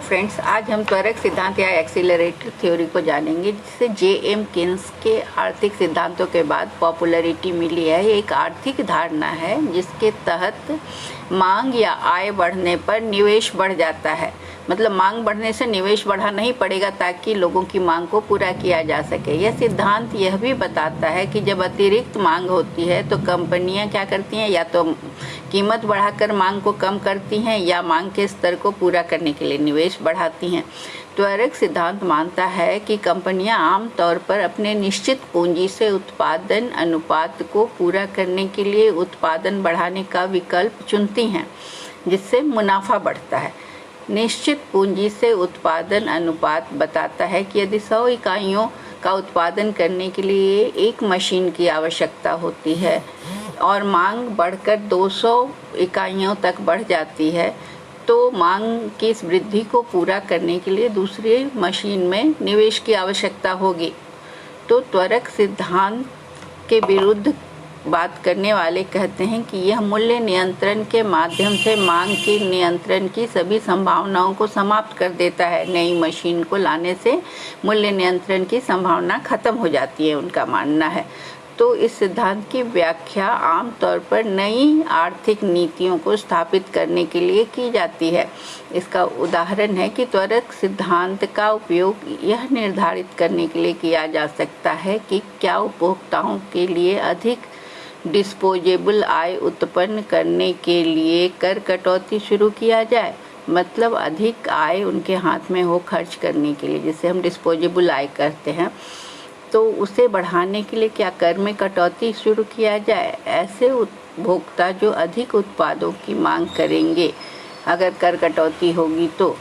Friends, आज हम त्वरक सिद्धांत या एक्सीलरेटर थ्योरी को जानेंगे, जिसे जे.एम. केन्स के आर्थिक सिद्धांतों के बाद पॉपुलैरिटी मिली है। ये एक आर्थिक धारणा है जिसके तहत मांग या आय बढ़ने पर निवेश बढ़ जाता है। मतलब मांग बढ़ने से निवेश बढ़ाना ही पड़ेगा ताकि लोगों की मांग को पूरा किया जा सके। यह सिद्धांत यह भी बताता है कि जब अतिरिक्त मांग होती है तो कंपनियां क्या करती हैं, या तो कीमत बढ़ाकर मांग को कम करती हैं या मांग के स्तर को पूरा करने के लिए निवेश बढ़ाती हैं। त्वरक सिद्धांत मानता है कि कंपनियां आमतौर पर अपने निश्चित पूंजी से उत्पादन अनुपात को पूरा करने के लिए उत्पादन बढ़ाने का विकल्प चुनती हैं, जिससे मुनाफा बढ़ता है। निश्चित पूंजी से उत्पादन अनुपात बताता है कि यदि 100 इकाइयों का उत्पादन करने के लिए एक मशीन की आवश्यकता होती है और मांग बढ़कर 200 इकाइयों तक बढ़ जाती है, तो मांग की इस वृद्धि को पूरा करने के लिए दूसरी मशीन में निवेश की आवश्यकता होगी। तो त्वरक सिद्धांत के विरुद्ध बात करने वाले कहते हैं कि यह मूल्य नियंत्रण के माध्यम से मांग के नियंत्रण की सभी संभावनाओं को समाप्त कर देता है। नई मशीन को लाने से मूल्य नियंत्रण की संभावना खत्म हो जाती है, उनका मानना है। तो इस सिद्धांत की व्याख्या आमतौर पर नई आर्थिक नीतियों को स्थापित करने के लिए की जाती है। इसका उदाहरण है कि त्वरक सिद्धांत का उपयोग यह निर्धारित करने के लिए किया जा सकता है कि क्या उपभोक्ताओं के लिए अधिक डिस्पोजेबल आय उत्पन्न करने के लिए कर कटौती शुरू किया जाए। मतलब अधिक आय उनके हाथ में हो खर्च करने के लिए, जिसे हम डिस्पोजेबल आय कहते हैं, तो उसे बढ़ाने के लिए क्या कर में कटौती शुरू किया जाए। ऐसे उपभोक्ता जो अधिक उत्पादों की मांग करेंगे, अगर कर कटौती होगी तो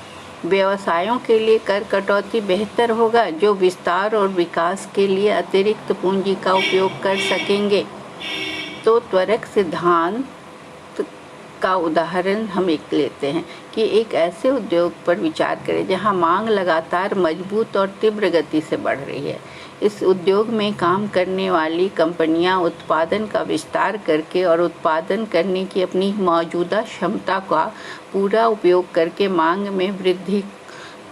व्यवसायों के लिए कर कटौती बेहतर होगा, जो विस्तार और विकास के लिए अतिरिक्त पूंजी का उपयोग कर सकेंगे। तो त्वरक सिद्धांत का उदाहरण हम एक लेते हैं कि एक ऐसे उद्योग पर विचार करें जहां मांग लगातार मजबूत और तीव्र गति से बढ़ रही है। इस उद्योग में काम करने वाली कंपनियां उत्पादन का विस्तार करके और उत्पादन करने की अपनी मौजूदा क्षमता का पूरा उपयोग करके मांग में वृद्धि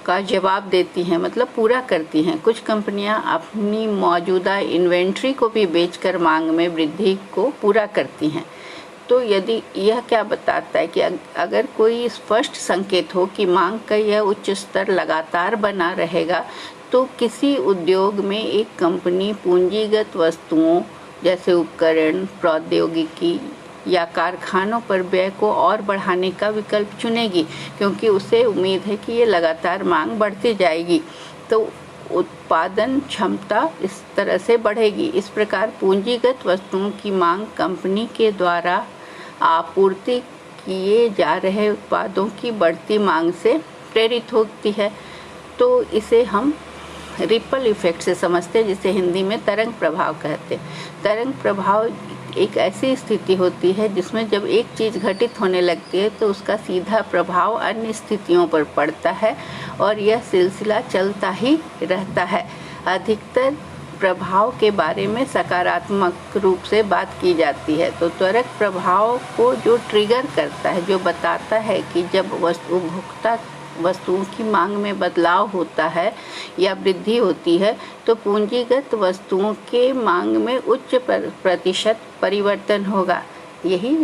का जवाब देती हैं, मतलब पूरा करती हैं। कुछ कंपनियां अपनी मौजूदा इन्वेंट्री को भी बेचकर मांग में वृद्धि को पूरा करती हैं। तो यदि यह क्या बताता है कि अगर कोई स्पष्ट संकेत हो कि मांग का यह उच्च स्तर लगातार बना रहेगा, तो किसी उद्योग में एक कंपनी पूंजीगत वस्तुओं जैसे उपकरण, प्रौद्योगिकी या कारखानों पर व्यय को और बढ़ाने का विकल्प चुनेगी, क्योंकि उसे उम्मीद है कि ये लगातार मांग बढ़ती जाएगी, तो उत्पादन क्षमता इस तरह से बढ़ेगी। इस प्रकार पूंजीगत वस्तुओं की मांग कंपनी के द्वारा आपूर्ति किए जा रहे उत्पादों की बढ़ती मांग से प्रेरित होती है। तो इसे हम रिपल इफेक्ट से समझते हैं, जिसे हिंदी में तरंग प्रभाव कहते हैं। तरंग प्रभाव एक ऐसी स्थिति होती है जिसमें जब एक चीज़ घटित होने लगती है तो उसका सीधा प्रभाव अन्य स्थितियों पर पड़ता है और यह सिलसिला चलता ही रहता है। अधिकतर प्रभाव के बारे में सकारात्मक रूप से बात की जाती है। तो त्वरक प्रभाव को जो ट्रिगर करता है, जो बताता है कि जब उपभोक्ता वस्तुओं की मांग में बदलाव होता है या वृद्धि होती है, तो पूंजीगत वस्तुओं के मांग में उच्च प्रतिशत परिवर्तन होगा। यही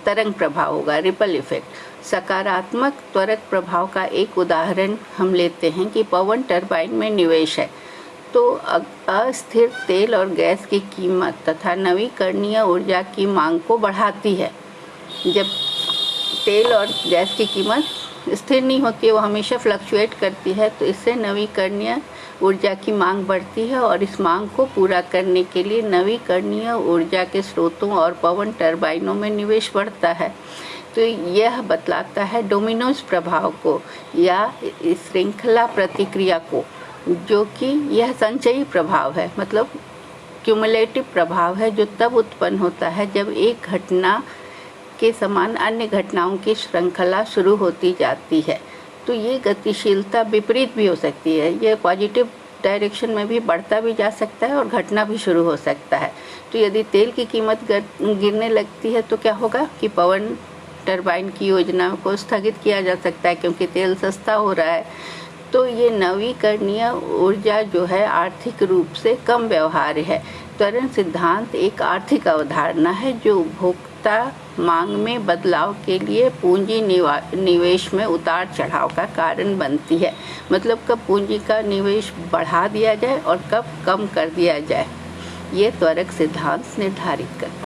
तरंग प्रभाव होगा, रिपल इफेक्ट। सकारात्मक त्वरक प्रभाव का एक उदाहरण हम लेते हैं कि पवन टरबाइन में निवेश है, तो अस्थिर तेल और गैस की कीमत तथा नवीकरणीय ऊर्जा की मांग को बढ़ाती है। जब तेल और गैस की कीमत स्थिर नहीं होती है, वो हमेशा फ्लक्चुएट करती है, तो इससे नवीकरणीय ऊर्जा की मांग बढ़ती है और इस मांग को पूरा करने के लिए नवीकरणीय ऊर्जा के स्रोतों और पवन टरबाइनों में निवेश बढ़ता है। तो यह बतलाता है डोमिनोज प्रभाव को या श्रृंखला प्रतिक्रिया को, जो कि यह संचयी प्रभाव है, मतलब क्यूमुलेटिव प्रभाव है, जो तब उत्पन्न होता है जब एक घटना के समान अन्य घटनाओं की श्रृंखला शुरू होती जाती है। तो ये गतिशीलता विपरीत भी हो सकती है, यह पॉजिटिव डायरेक्शन में भी बढ़ता भी जा सकता है और घटना भी शुरू हो सकता है। तो यदि तेल की कीमत गिरने लगती है तो क्या होगा कि पवन टरबाइन की योजना को स्थगित किया जा सकता है क्योंकि तेल सस्ता हो रहा है। तो ये नवीकरणीय ऊर्जा जो है आर्थिक रूप से कम व्यवहार्य है। त्वरण सिद्धांत एक आर्थिक अवधारणा है जो उपभोक्ता मांग में बदलाव के लिए पूंजी निवेश में उतार चढ़ाव का कारण बनती है। मतलब कब पूंजी का निवेश बढ़ा दिया जाए और कब कम कर दिया जाए, ये त्वरक सिद्धांत निर्धारित करता है।